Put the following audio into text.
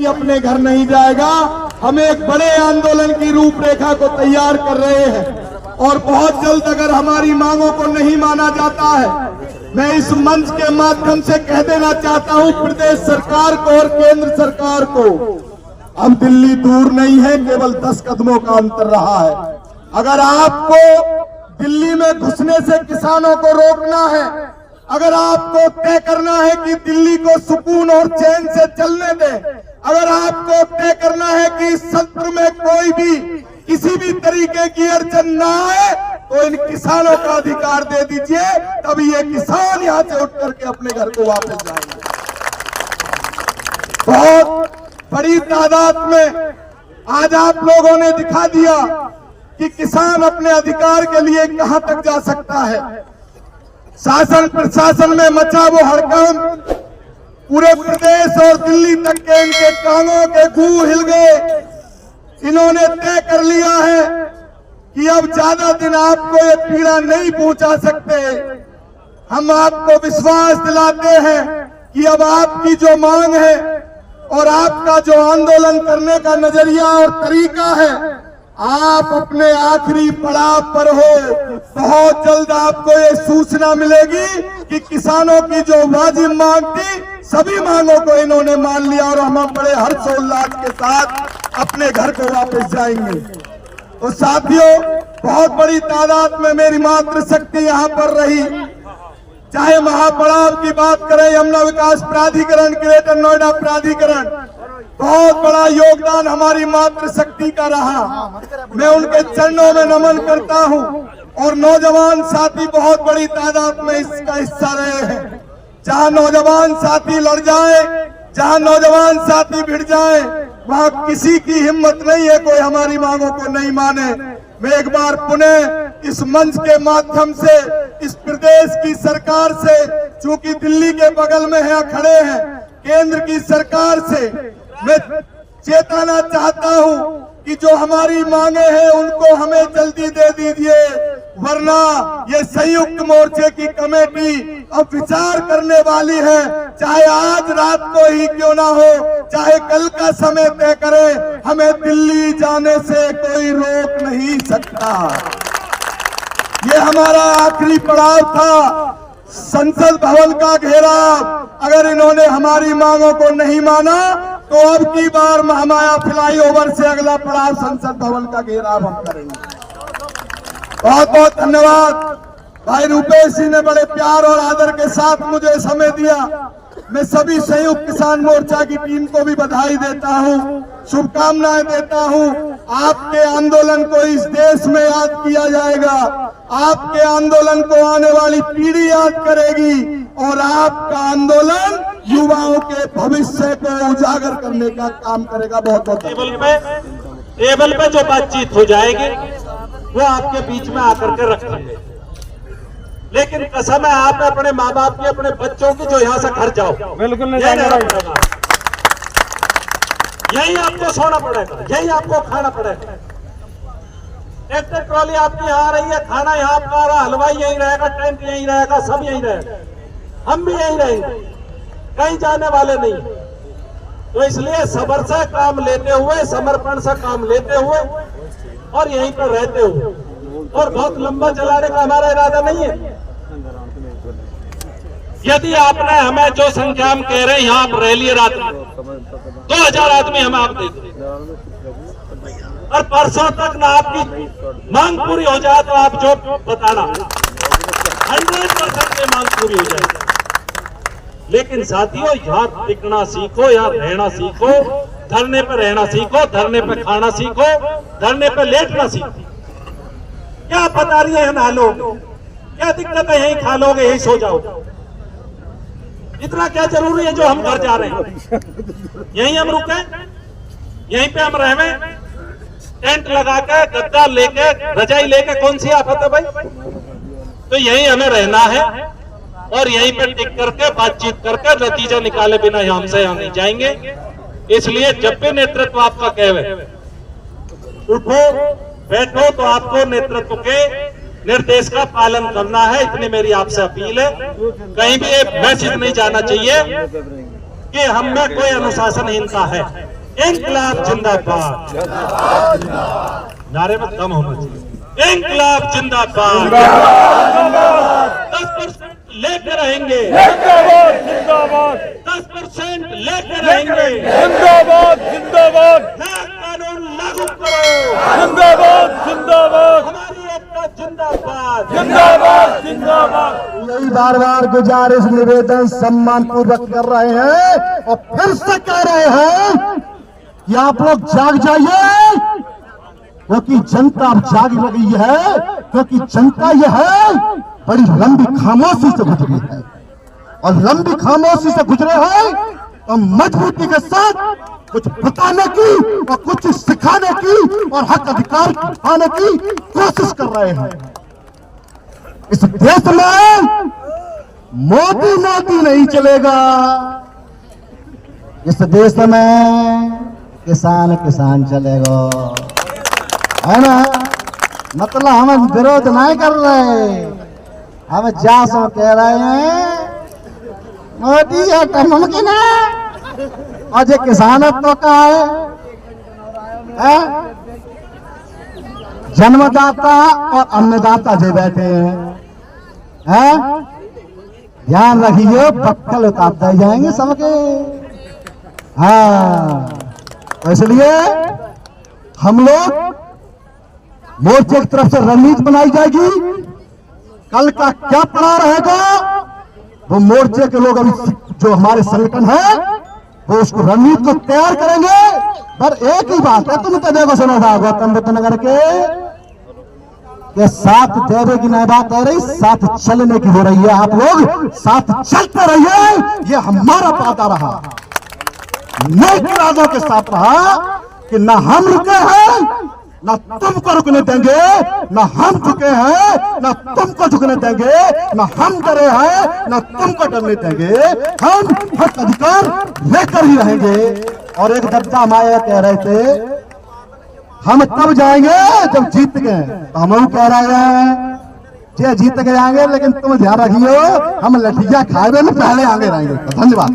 कोई अपने घर नहीं जाएगा। हम एक बड़े आंदोलन की रूपरेखा को तैयार कर रहे हैं और बहुत जल्द अगर हमारी मांगों को नहीं माना जाता है, मैं इस मंच के माध्यम से कह देना चाहता हूं प्रदेश सरकार को और केंद्र सरकार को, हम दिल्ली दूर नहीं है, केवल 10 कदमों का अंतर रहा है। अगर आपको दिल्ली में घुसने से किसानों को रोकना है, अगर आपको तय करना है कि दिल्ली को सुकून और चैन से चलने दें, अगर आपको तय करना है कि इस सत्र में कोई भी किसी भी तरीके की अड़चन ना आए, तो इन किसानों का अधिकार दे दीजिए, तभी ये किसान यहां से उठ करके अपने घर को वापस जाएंगे। बहुत बड़ी तादाद में आज आप लोगों ने दिखा दिया कि किसान अपने अधिकार के लिए कहां तक जा सकता है। शासन प्रशासन में मचा वो हड़कंप पूरे प्रदेश और दिल्ली तक के इनके कानों के गूं हिल गए। इन्होंने तय कर लिया है कि अब ज्यादा दिन आपको ये पीड़ा नहीं पहुंचा सकते। हम आपको विश्वास दिलाते हैं कि अब आपकी जो मांग है और आपका जो आंदोलन करने का नजरिया और तरीका है, आप अपने आखिरी पड़ाव पर हो। बहुत जल्द आपको ये सूचना मिलेगी कि किसानों की जो वाजिब मांग थी, सभी मांगों को इन्होंने मान लिया और हम बड़े हर्षोल्लास के साथ अपने घर को वापस जाएंगे। तो साथियों, बहुत बड़ी तादाद में मेरी मातृशक्ति यहाँ पर रही। चाहे महापड़ाव की बात करें, यमुना विकास प्राधिकरण, ग्रेटर नोएडा प्राधिकरण, बहुत बड़ा योगदान हमारी मातृशक्ति का रहा। मैं उनके चरणों में नमन करता हूं और नौजवान साथी बहुत बड़ी तादाद में इसका हिस्सा रहे हैं। जहां नौजवान साथी लड़ जाए, जहां नौजवान साथी भिड़ जाए, वहां किसी की हिम्मत नहीं है कोई हमारी मांगों को नहीं माने। मैं एक बार पुनः इस मंच के माध्यम से इस प्रदेश की सरकार से, चूंकि दिल्ली के बगल में यहाँ खड़े हैं, केंद्र की सरकार से मैं चेताना चाहता हूं कि जो हमारी मांगे हैं उनको हमें जल्दी दे दीजिए, वरना ये संयुक्त मोर्चे की कमेटी अब विचार करने वाली है। चाहे आज रात को ही क्यों ना हो, चाहे कल का समय तय करें, हमें दिल्ली जाने से कोई रोक नहीं सकता। ये हमारा आखिरी पड़ाव था, संसद भवन का घेराव। अगर इन्होंने हमारी मांगों को नहीं माना तो अब की बार महामाया फ्लाईओवर से अगला पड़ाव संसद भवन का घेराव हम करेंगे। बहुत बहुत धन्यवाद। भाई रूपेश जी ने बड़े प्यार और आदर के साथ मुझे समय दिया। मैं सभी संयुक्त किसान मोर्चा की टीम को भी बधाई देता हूं, शुभकामनाएं देता हूं। आपके आंदोलन को इस देश में याद किया जाएगा, आपके आंदोलन को आने वाली पीढ़ी याद करेगी और आपका आंदोलन युवाओं के भविष्य को उजागर करने का काम करेगा। बहुत बहुत टेबल पे जो बातचीत हो जाएगी वो आपके बीच में आकर के रख लेंगे, लेकिन कसम है आप अपने माँ बाप की, अपने बच्चों की, जो यहाँ से घर जाओ, बिल्कुल नहीं जाना पड़ेगा। यही आपको सोना पड़ेगा, यही आपको खाना पड़ेगा। ट्रैक्टर ट्रॉली आपकी यहाँ आ रही है, खाना यहाँ आपका आ रहा, हलवाई यही रहेगा, टेंट यही रहेगा, सब यही रहेगा, हम भी यही रहेंगे, कहीं जाने वाले नहीं। तो इसलिए सब्र से काम लेते हुए, समर्पण से काम लेते हुए और यहीं पर रहते हुए, और बहुत लंबा चलाने का हमारा इरादा नहीं है। यदि आपने हमें जो संख्या हम कह रहे हैं यहाँ आप रह लिए रात में 2000 आदमी हम आप दे दें, और परसों तक ना आपकी मांग पूरी हो जाए तो आप जो बताना 100% मांग पूरी हो जाएगी। लेकिन साथियों, यहाँ टिकना सीखो, यहाँ रहना सीखो, धरने पे रहना सीखो, धरने पे खाना सीखो, धरने पे लेटना सीखो। क्या बता रही है नहा लो, क्या दिक्कत है, यहीं खा लोगे, यहीं सो जाओ, इतना क्या जरूरी है जो हम घर जा रहे हैं? यहीं हम रुके, यहीं पे हम रहे, टेंट लगा के, गद्दा लेके, रजाई लेके, कौन सी आफत है भाई? तो यहीं हमें रहना है और यहीं पे टिक करके बातचीत करके नतीजा निकाले बिना हम से यहाँ नहीं जाएंगे। इसलिए जब भी नेतृत्व आपका कहे उठो बैठो, तो आपको नेतृत्व के निर्देश का पालन करना है। इतनी मेरी आपसे अपील है। कहीं भी ये मैसेज नहीं जाना चाहिए कि हम में कोई अनुशासनहीनता है। इंकलाब जिंदाबाद, नारे में दम होना चाहिए। इंकलाब जिंदाबाद, 10% लेकर रहेंगे, 10% लेकर रहेंगे। नया कानून लागू करो, हमारी एकता जिंदाबाद। यही बार बार गुजारिश निवेदन सम्मान पूर्वक कर रहे हैं और फिर से कह रहे हैं कि आप लोग जाग जाइए, क्योंकि जनता अब जाग लगी है, क्योंकि जनता यह है बड़ी लंबी खामोशी से गुजरी है और लंबी खामोशी से गुजरे हैं तो मजबूती के साथ कुछ बताने की और कुछ सिखाने की और हक अधिकार पाने की कोशिश कर रहे हैं। इस देश में मोदी मोदी नहीं चलेगा, इस देश में किसान किसान चलेगा, है ना। मतलब हम विरोध नहीं कर रहे, हम जासों कह रहे हैं मोदी है मुमकिन है और जो किसानत्व का है जन्मदाता और अन्नदाता जो बैठे हैं, ध्यान रखिए पक्कल उतारते जाएंगे सबके। हाँ, तो इसलिए हम लोग मोर्चे की तरफ से रणनीति बनाई जाएगी। कल का क्या पड़ा रहेगा वो मोर्चे के लोग अभी जो हमारे संगठन है वो उसको रणनीति को तैयार करेंगे। पर एक ही बात है, तुम तो देखो सुना था गौतम बुद्ध नगर के साथ देवे की नई बात है रही, साथ चलने की हो रही है। आप लोग साथ चलते रहिए, ये हमारा वादा रहा, नेक इरादों के साथ रहा कि ना हम रुके हैं ना तुमको रुकने देंगे, ना हम झुके हैं ना तुमको झुकने देंगे, ना हम डरे हैं ना तुमको डरने देंगे। हम हक अधिकार लेकर ही रहेंगे। और एक दद्दा माया कह रहे थे हम तब जाएंगे जब जीत गए, तो हम कह रहे हैं जे जीत के जाएंगे, लेकिन तुम ध्यान रखियो हम लठिया खाए में पहले आगे रहेंगे। धन्यवाद।